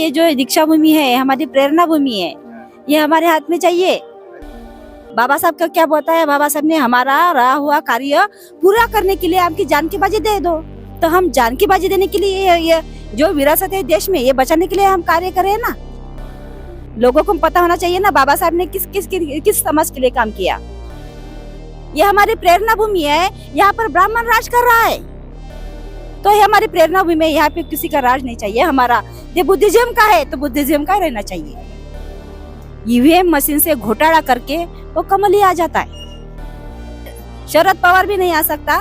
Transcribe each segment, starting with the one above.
ये जो दीक्षा भूमि है हमारी प्रेरणा भूमि है, ये हमारे हाथ में चाहिए। बाबा साहब का क्या बोलता है, बाबा साहब ने हमारा रहा हुआ कार्य पूरा करने के लिए आपकी जान की बाजी दे दो, तो हम जान की बाजी देने के लिए ये जो विरासत है देश में ये बचाने के लिए हम कार्य करें ना। लोगों को पता होना चाहिए ना बाबा साहब ने किस समाज के लिए काम किया। ये हमारी प्रेरणा भूमि है, यहाँ पर ब्राह्मण राज कर रहा है, तो ये हमारी प्रेरणा भूमि है, यहाँ पे किसी का राज नहीं चाहिए। हमारा ये बुद्धिज्म का है तो बुद्धिज्म का रहना चाहिए। ईवीएम मशीन से घोटाला करके वो कमल ही आ जाता है। शरद पवार भी नहीं आ सकता,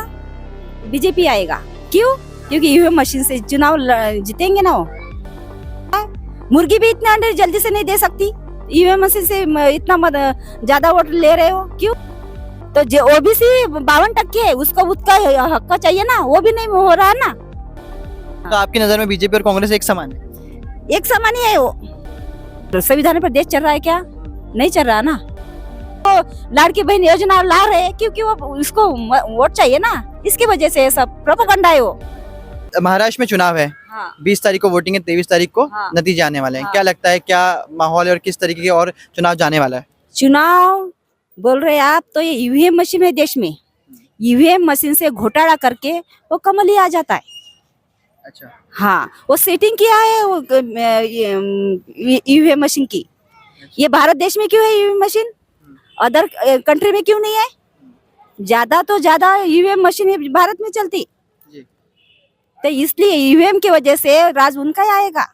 बीजेपी आएगा। क्यों? क्योंकि ईवीएम मशीन से चुनाव जीतेंगे ना वो। मुर्गी भी इतने अंडे जल्दी से नहीं दे सकती, ईवीएम मशीन से इतना ज्यादा वोट ले रहे हो क्यों? तो जो ओबीसी 52% है उसको उसका हक चाहिए ना, वो भी नहीं हो रहा ना। तो आपकी नजर में बीजेपी और कांग्रेस एक समान है? एक समान ही है वो। तो संविधान पर देश चल रहा है क्या? नहीं चल रहा ना। तो लाड़की बहन योजना ला रहे हैं क्योंकि वो उसको वोट चाहिए ना, इसकी वजह से सब प्रोपेगेंडा है वो। महाराष्ट्र में चुनाव है, हाँ। 20 तारीख को वोटिंग है, 23 तारीख को हाँ। नतीजे आने वाले हैं। हाँ। क्या लगता है, क्या माहौल है और किस तरीके के और चुनाव जाने वाला है? चुनाव बोल रहे हैं आप, तो ये ईवीएम मशीन है देश में, ईवीएम मशीन से घोटाला करके वो कमल ही आ जाता है। अच्छा। हाँ, वो सेटिंग किया है वो ईवीएम मशीन की। ये भारत देश में क्यों है ईवीएम मशीन, अदर कंट्री में क्यों नहीं है? ज्यादा तो ज्यादा ईवीएम मशीन भारत में चलती, तो इसलिए ईवीएम की वजह से राज उनका ही आएगा।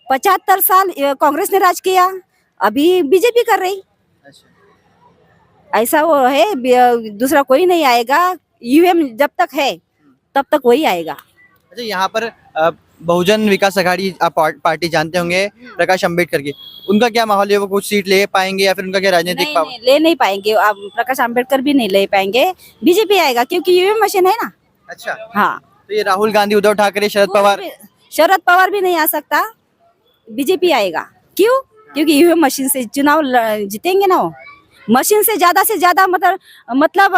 75 साल कांग्रेस ने राज किया, अभी बीजेपी कर रही। ऐसा वो है, दूसरा कोई नहीं आएगा। ईवीएम जब तक है तब तक वही आएगा। अच्छा, यहाँ पर बहुजन विकास अघाड़ी आप पार्टी जानते होंगे, प्रकाश अम्बेडकर की, उनका क्या माहौल है? वो कुछ सीट ले पाएंगे या फिर उनका क्या राजनीतिक पावर? ले नहीं पाएंगे, अब प्रकाश अम्बेडकर भी नहीं ले पाएंगे, बीजेपी आएगा क्योंकि ईवीएम मशीन है ना। अच्छा। हाँ, तो ये राहुल गांधी, उद्धव ठाकरे, शरद पवार भी नहीं आ सकता, बीजेपी आएगा। क्यों? क्योंकि ईवीएम मशीन से चुनाव जीतेंगे ना वो। मशीन से ज्यादा मतलब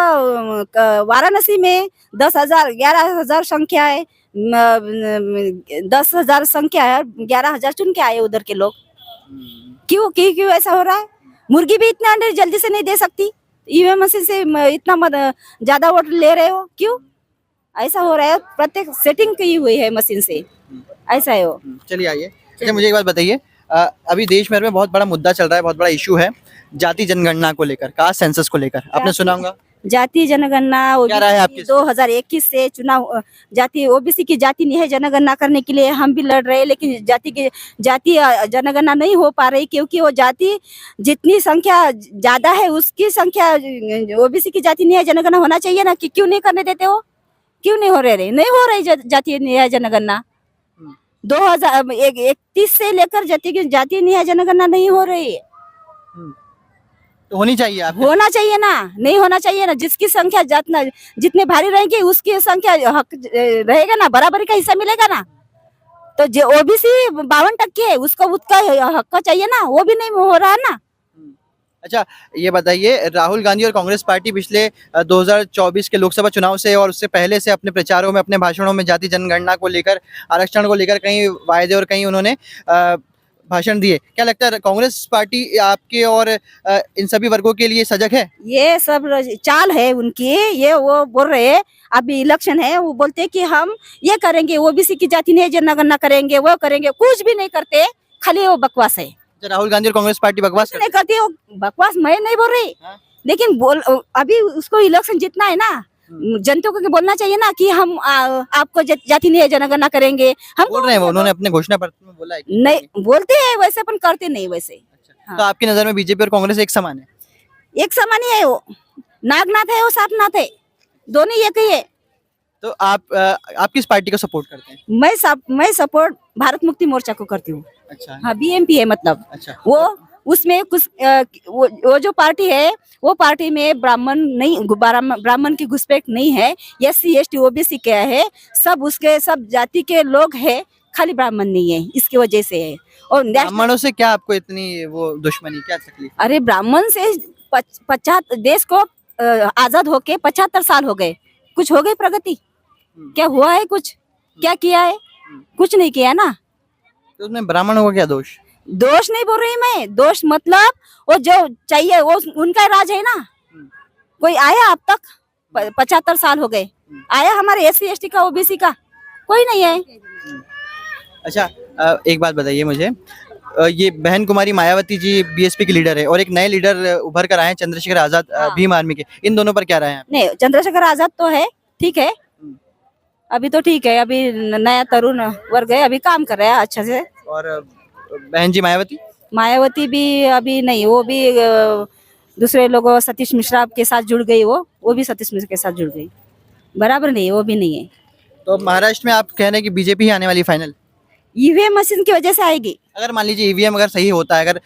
वाराणसी में 10,000 11,000 संख्या है, 10,000 संख्या है, 11,000 चुन के आए उधर के लोग। क्यों ऐसा हो रहा है? मुर्गी भी इतने अंडे जल्दी से नहीं दे सकती, ईवीएम मशीन से इतना ज्यादा वोट ले रहे हो क्यों? ऐसा हो रहा है, प्रत्येक सेटिंग की हुई है मशीन से, ऐसा है वो। चलिए आइए। अच्छा, मुझे एक बात बताइए, अभी देश भर में बहुत बड़ा मुद्दा चल रहा है, बहुत बड़ा इशू है जाति जनगणना को लेकर, कास्ट सेंसस को लेकर। आपने सुना होगा जाति जनगणना। क्या राय है आपकी? 2021 से चुनाव जाति ओबीसी की जाति न्याय जनगणना करने के लिए हम भी लड़ रहे हैं, लेकिन जाति जनगणना नहीं हो पा रही क्योंकि वो जाति जितनी संख्या ज्यादा है उसकी संख्या ओबीसी की जाति न्याय जनगणना होना चाहिए ना। कि क्यों नहीं करने देते हो? क्यों नहीं हो रही जातीय न्याय जनगणना? 2031 से लेकर जातीय न्याय जनगणना नहीं हो रही है। तो होनी चाहिए, होना चाहिए ना, नहीं होना चाहिए ना। जिसकी संख्या जितने भारी रहेंगे उसकी संख्या हक रहेगा ना, बराबरी का हिस्सा मिलेगा ना। तो जो ओबीसी 52% है उसको उसका हक चाहिए ना, वो भी नहीं हो रहा ना। अच्छा, ये बताइए, राहुल गांधी और कांग्रेस पार्टी पिछले 2024 के लोकसभा चुनाव से और उससे पहले से अपने प्रचारों में, अपने भाषणों में जाति जनगणना को लेकर, आरक्षण को लेकर कई वायदे और कई उन्होंने भाषण दिए। क्या लगता है, कांग्रेस पार्टी आपके और इन सभी वर्गों के लिए सजग है? ये सब चाल है उनकी। ये वो बोल रहे हैं, अभी इलेक्शन है, वो बोलते हैं कि हम ये करेंगे, ओबीसी की जाति न्याय जनगणना करेंगे, वो करेंगे, कुछ भी नहीं करते, खाली वो बकवास है। राहुल गांधी और कांग्रेस पार्टी बकवास नहीं करती, वो बकवास मैं नहीं बोल रही। लेकिन अभी उसको इलेक्शन जीतना है ना, जनता को बोलना चाहिए ना कि हम आपको जाति न्याय जनगणना करेंगे। हम बोल रहे हैं, उन्होंने अपने घोषणा पत्र में बोला है। नहीं बोलते हैं वैसे, अपन करते नहीं वैसे। अच्छा। तो आपकी नजर में बीजेपी और कांग्रेस एक समान है? एक समान ही है वो। नागनाथ है, वो सापनाथ है, दोनों एक ही है। तो आप किस पार्टी को सपोर्ट करते हैं? मैं सपोर्ट भारत मुक्ति मोर्चा को करती हूँ। अच्छा। हाँ, बीएमपी है मतलब। अच्छा। वो उसमें कुछ वो जो पार्टी है, वो पार्टी में ब्राह्मण की घुसपैठ नहीं है। SC ST OBC क्या है, सब जाति के लोग है, खाली ब्राह्मण नहीं है, इसकी वजह से है। और ब्राह्मणों से क्या आपको इतनी वो दुश्मनी, क्या तकलीफ? अरे ब्राह्मण से 50 देश को आजाद होके 75 साल हो गए, कुछ हो गई प्रगति? क्या हुआ है? कुछ क्या किया है? कुछ नहीं किया ना। तो उसमें ब्राह्मणों का क्या दोष? दोष नहीं बोल रही मैं, दोष मतलब वो जो चाहिए वो उनका राज है ना। कोई आया अब तक? 75 साल हो गए, आया हमारे SC ST का OBC का? कोई नहीं है। अच्छा, एक बात बताइए मुझे, ये बहन कुमारी मायावती जी BSP की लीडर है और एक नए लीडर उभर कर आए हैं चंद्रशेखर आजाद, हाँ। भीम आर्मी के, इन दोनों पर क्या राय है? नहीं, चंद्रशेखर आजाद तो है, ठीक है, अभी तो ठीक है, अभी नया तरुण वर्ग है, अभी काम कर रहा है अच्छा से। और बहन जी मायावती? मायावती भी अभी नहीं, वो भी दूसरे लोगों सतीश मिश्रा के साथ जुड़ गई, वो भी सतीश मिश्रा के साथ जुड़ गई, बराबर नहीं है, वो भी नहीं है। तो महाराष्ट्र में आप कह रहे हैं कि बीजेपी ही आने वाली फाइनल? EVM मशीन की वजह से आएगी। अगर मान लीजिए ईवीएम अगर सही होता है, अगर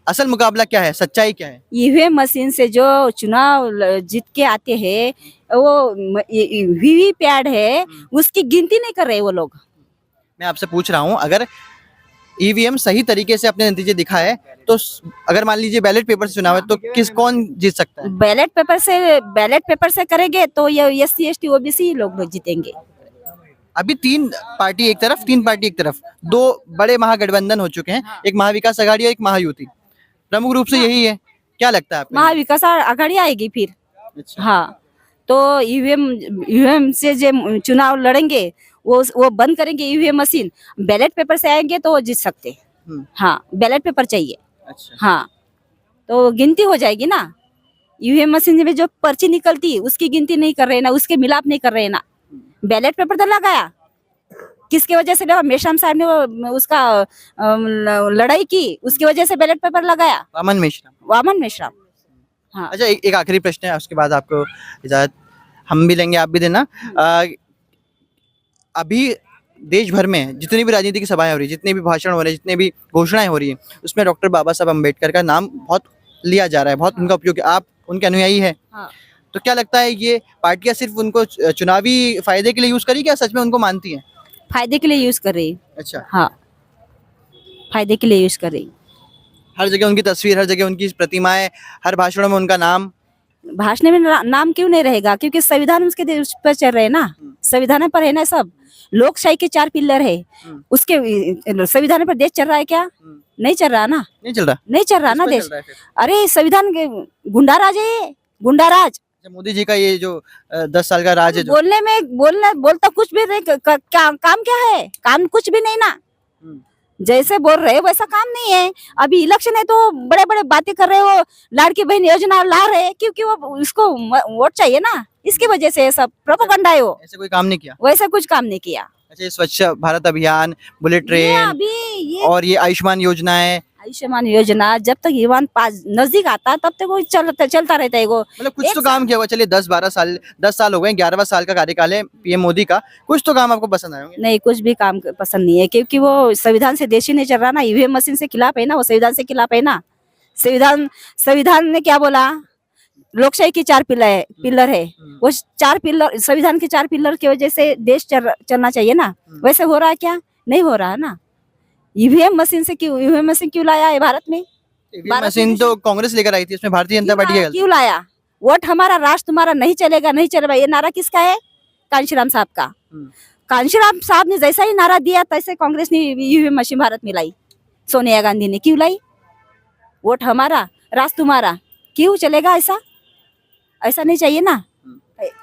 असल मुकाबला क्या है, सच्चाई क्या है? EVM मशीन से जो चुनाव जीत के आते हैं, वो VVPAT है, उसकी गिनती नहीं कर रहे वो लोग। मैं आपसे पूछ रहा हूँ, अगर ईवीएम सही तरीके से अपने नतीजे दिखाए तो अगर मान लीजिए बैलेट पेपर से चुनाव है तो कौन जीत सकता है? बैलेट पेपर से करेंगे तो ये SC ST OBC लोग जीतेंगे। अभी तीन पार्टी एक तरफ, दो बड़े महागठबंधन हो चुके हैं, एक महाविकास आघाड़ी और एक महायुति, प्रमुख रूप से यही है। क्या लगता है आपको? महाविकास आघाड़ी आएगी फिर। अच्छा। हाँ, तो EVM से जो चुनाव लड़ेंगे वो बंद करेंगे EVM मशीन, बैलेट पेपर से आएंगे तो वो जीत सकते। हाँ, बैलेट पेपर चाहिए। अच्छा। हाँ, तो गिनती हो जाएगी ना। EVM मशीन में जो पर्ची निकलती उसकी गिनती नहीं कर रहे ना, उसके मिलाप नहीं कर रहे ना। बैलेट पेपर तो लगाया, किसकी वजह से लगा? मेश्राम साहब ने उसका लड़ाई की, उसकी वजह से बैलेट पेपर लगाया, वामन मेश्राम। हाँ। अच्छा, एक आखिरी प्रश्न है, उसके बाद आपको इजाजत हम भी लेंगे, आप भी देना। अभी देश भर में जितनी भी राजनीति की सभाएं हो रही, जितने भी भाषण हो रहे, जितने भी घोषणाएं हो रही है, उसमें डॉक्टर बाबा साहब अम्बेडकर का नाम बहुत लिया जा रहा है, बहुत उनका उपयोग। आप उनके अनुयायी है, तो क्या लगता है ये पार्टियां सिर्फ उनको चुनावी फायदे के लिए यूज करी, क्या सच में उनको मानती हैं? फायदे के लिए यूज कर रही। अच्छा। हाँ, फायदे के लिए यूज कर रही। हर जगह उनकी तस्वीर, हर जगह उनकी प्रतिमाएं, हर भाषणों में उनका नाम। भाषण में नाम क्यों नहीं रहेगा? क्योंकि संविधान उसके उस पर चल रहे हैं ना, संविधान पर है ना सब। लोकशाही के 4 पिलर है, उसके संविधान पर देश चल रहा है क्या? नहीं चल रहा ना, नहीं चल रहा ना देश। अरे संविधान गुंडा राज है, गुंडा राज। मोदी जी का ये जो 10 साल का राज है, जो बोलता कुछ भी नहीं, काम क्या है? काम कुछ भी नहीं ना, जैसे बोल रहे वैसा काम नहीं है। अभी इलेक्शन है तो बड़े बड़े बातें कर रहे हो, लाड़की बहन योजना ला रहे, क्योंकि वो उसको वोट चाहिए ना, इसकी वजह से सब प्रोपेगेंडा है। वो ऐसे कोई काम नहीं किया, वैसा कुछ काम नहीं किया। अच्छा, ये स्वच्छ भारत अभियान, बुलेट ट्रेन और ये आयुष्मान योजना है, आयुष्मान योजना, जब तक ईमान पास नजदीक आता तब तक वो चलता रहता है। वो मतलब कुछ तो काम किया हुआ। चलिए 10 साल हो गए, 11वां साल का कार्यकाल है PM मोदी का, कुछ तो काम आपको पसंद आए होंगे? नहीं, कुछ भी काम पसंद नहीं है, क्योंकि वो संविधान से देश ही नहीं चल रहा ना। EVM मशीन से खिलाफ है ना, वो संविधान से खिलाफ है ना। संविधान ने क्या बोला? लोकशाही की 4 पिलर है, वो 4 पिलर, संविधान के 4 पिलर की वजह से देश चलना चाहिए ना। वैसे हो रहा है क्या? नहीं हो रहा है ना। EVM मशीन क्यों लाया है भारत में? मशीन तो कांग्रेस लेकर आई थी, उसमें भारतीय जनता पार्टी का क्यों लाया? वोट हमारा, राष्ट्र तुम्हारा, नहीं चलेगा, नहीं चलेगा, ये नारा किसका है? कांशीराम साहब का। कांशीराम साहब ने जैसा ही नारा दिया तैसे कांग्रेस ने EVM मशीन भारत में लाई। सोनिया गांधी ने क्यों लाई? वोट हमारा, राष्ट्र तुम्हारा, क्यों चलेगा? ऐसा नहीं चाहिए ना।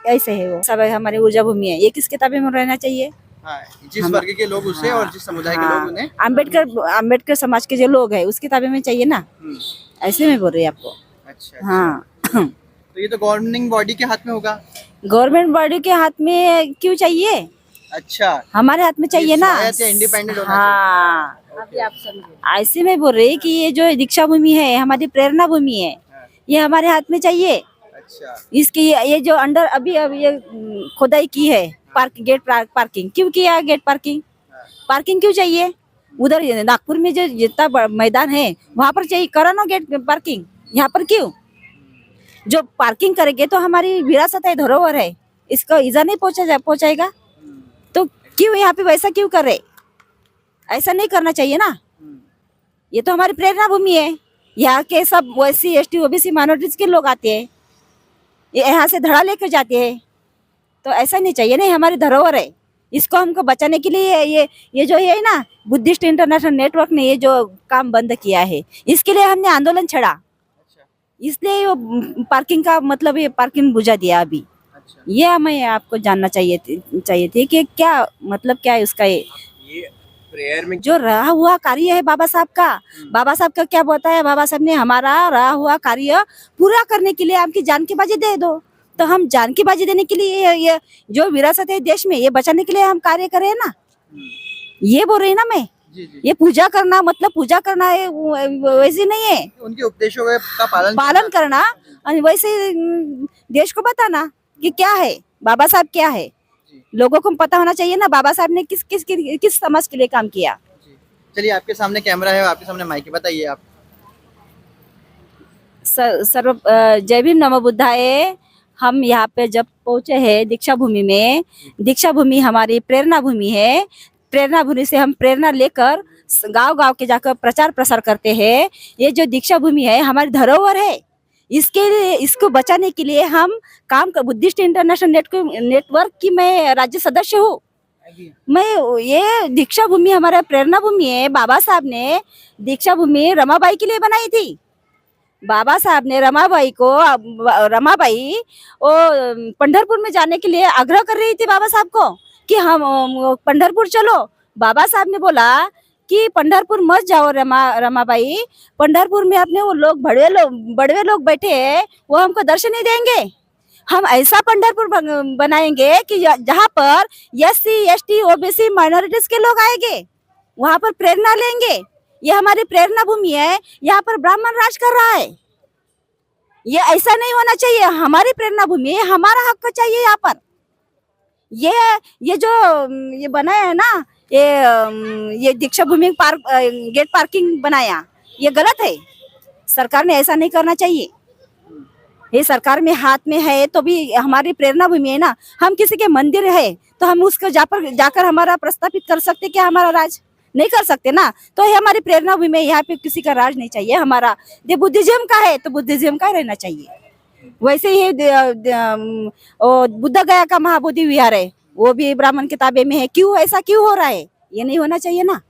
ऐसे है वो सब, हमारी ऊर्जा भूमि है, ये किस किताबे में रहना चाहिए? हाँ, जिस वर्ग के लोग उसे और जिस समुदाय के लोग उन्हें। अम्बेडकर समाज के जो लोग हैं उस किताबे में चाहिए ना। ऐसे में बोल रही है आपको। अच्छा। हाँ। तो ये तो गवर्निंग बॉडी के हाथ में होगा। गवर्नमेंट बॉडी के हाथ में क्यों चाहिए? अच्छा, हमारे हाथ में चाहिए ना। इंडिपेंडेंट होना हाँ, अभी आप समझे। ऐसे में बोल रही कि ये जो दीक्षा भूमि है, हमारी प्रेरणा भूमि है, ये हमारे हाथ में चाहिए। अच्छा। इसकी ये जो अंडर अभी ये खुदाई की है, गेट पार्किंग क्यों किया? गेट पार्किंग क्यों चाहिए? उधर नागपुर में जो जितना मैदान है वहाँ पर चाहिए, करो ना गेट पार्किंग। यहाँ पर क्यों? जो पार्किंग करेंगे तो हमारी विरासत है, धरोहर है, इसको ईजा नहीं पहुंचाएगा तो क्यों यहाँ पे वैसा क्यों कर रहे? ऐसा नहीं करना चाहिए ना। ये तो हमारी प्रेरणा भूमि है, यहाँ के सब SC ST OBC माइनॉरिटीज के लोग आते हैं, यहाँ से धड़ा लेकर जाते हैं, तो ऐसा नहीं चाहिए। नहीं, हमारी धरोहर है, इसको हमको बचाने के लिए ये जो है ना बुद्धिस्ट इंटरनेशनल नेटवर्क ने ये जो काम बंद किया है, इसके लिए हमने आंदोलन छेड़ा। अच्छा इसलिए वो पार्किंग का मतलब ये पार्किंग बुझा दिया अभी। अच्छा ये हमें आपको जानना चाहिए थी कि क्या मतलब क्या है उसका ये प्रेयर में जो रहा हुआ कार्य है बाबा साहब का क्या बोलता है, बाबा साहब ने हमारा रहा हुआ कार्य पूरा करने के लिए आपकी जान की बाजी दे दो। तो हम जान की बाजी देने के लिए ये जो विरासत है देश में ये बचाने के लिए हम कार्य करें ना, ये बोल रही ना मैं। जी जी ये पूजा करना मतलब पूजा करना है वैसे नहीं है, उनके उपदेशों का पालन करना और वैसे देश को बताना कि क्या है बाबा साहब क्या है। लोगों को पता होना चाहिए ना बाबा साहब ने किस समाज के लिए काम किया। जी। चलिए आपके सामने कैमरा है, आपके सामने माइक है, बताइए आप। सर्व जय भीम नमो बुद्धाय। हम यहाँ पे जब पहुंचे हैं दीक्षा भूमि में, दीक्षा भूमि हमारी प्रेरणा भूमि है। प्रेरणा भूमि से हम प्रेरणा लेकर गांव-गांव के जाकर प्रचार प्रसार करते हैं। ये जो दीक्षा भूमि है हमारी धरोहर है, इसके लिए इसको बचाने के लिए हम काम कर बुद्धिस्ट इंटरनेशनल नेटवर्क की मैं राज्य सदस्य हूँ। मैं ये दीक्षा भूमि हमारा प्रेरणा भूमि है। बाबा साहब ने दीक्षा भूमि रमाबाई के लिए बनाई थी। बाबा साहब ने रमाबाई वो पंढरपुर में जाने के लिए आग्रह कर रही थी बाबा साहब को कि हम पंढरपुर चलो। बाबा साहब ने बोला कि पंढरपुर मत जाओ रमाबाई, पंढरपुर में अपने वो लोग बड़वे लोग बैठे हैं, वो हमको दर्शन नहीं देंगे। हम ऐसा पंढरपुर बनाएंगे कि जहाँ पर SC ST OBC माइनॉरिटीज के लोग आएंगे, वहाँ पर प्रेरणा लेंगे। ये हमारी प्रेरणा भूमि है, यहाँ पर ब्राह्मण राज कर रहा है। ये ऐसा नहीं होना चाहिए। हमारी प्रेरणा भूमि है, हमारा हक चाहिए यहाँ पर। ये जो ये बनाया है ना, ये दीक्षा भूमि गेट पार्किंग बनाया, ये गलत है। सरकार ने ऐसा नहीं करना चाहिए। ये सरकार में हाथ में है तो भी हमारी प्रेरणा भूमि है ना। हम किसी के मंदिर है तो हम उसको जाकर हमारा प्रस्तापित कर सकते क्या हमारा राज नहीं कर सकते ना। तो ये हमारी प्रेरणा भूमि है, यहाँ पे किसी का राज नहीं चाहिए। हमारा ये बुद्धिज्म का है तो बुद्धिज्म का रहना चाहिए। वैसे ही बुद्ध गया का महाबोधि विहार है, वो भी ब्राह्मण के ताबे में है। क्यों ऐसा क्यों हो रहा है? ये नहीं होना चाहिए ना।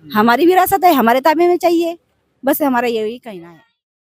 हमारी विरासत है, हमारे ताबे में चाहिए। बस हमारा यही कहना है।